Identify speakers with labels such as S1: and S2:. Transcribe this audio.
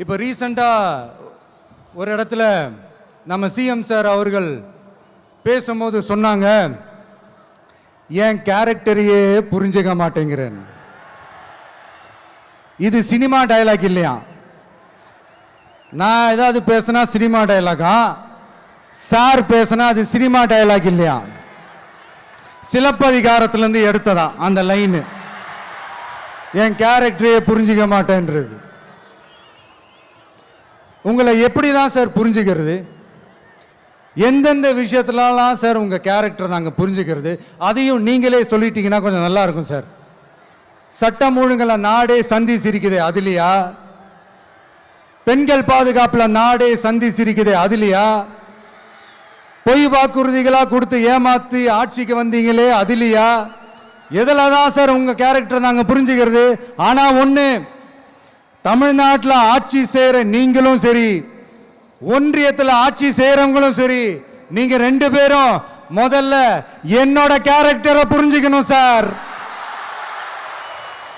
S1: இப்போ ரீசண்டாக ஒரு இடத்துல நம்ம சிஎம் சார் அவர்கள் பேசும்போது சொன்னாங்க, என் கேரக்டரையே புரிஞ்சுக்க மாட்டேங்கிறேன். இது சினிமா டயலாக் இல்லையா? நான் ஏதாவது பேசினா சினிமா டயலாகா? சார் பேசினா அது சினிமா டயலாக் இல்லையா? சிலப்பதிகாரத்திலிருந்து எடுத்ததா அந்த லைனு, என் கேரக்டரையே புரிஞ்சிக்க மாட்டேன்றது. உங்களை எப்படி தான் சார் புரிஞ்சுக்கிறது? எந்தெந்த விஷயத்துலலாம் சார் உங்கள் கேரக்டரை நாங்கள் புரிஞ்சுக்கிறது? அதையும் நீங்களே சொல்லிட்டீங்கன்னா கொஞ்சம் நல்லா இருக்கும் சார். சட்டம் ஒழுங்குல நாடே சந்தி சிரிக்குது அதுலையா? பெண்கள் பாதுகாப்புல நாடே சந்தி சிரிக்குது அதுலையா? பொய் வாக்குறுதிகளாக கொடுத்து ஏமாத்தி ஆட்சிக்கு வந்தீங்களே அதுலையா? எதில் தான் சார் உங்கள் கேரக்டரை நாங்கள் புரிஞ்சுக்கிறது? ஆனால் ஒன்று, தமிழ்நாட்டில் ஆட்சி செய்கிற நீங்களும் சரி, ஒன்றியத்தில் ஆட்சி செய்கிறவங்களும் சரி, நீங்கள் ரெண்டு பேரும் முதல்ல என்னோட கேரக்டரை புரிஞ்சுக்கணும் சார்.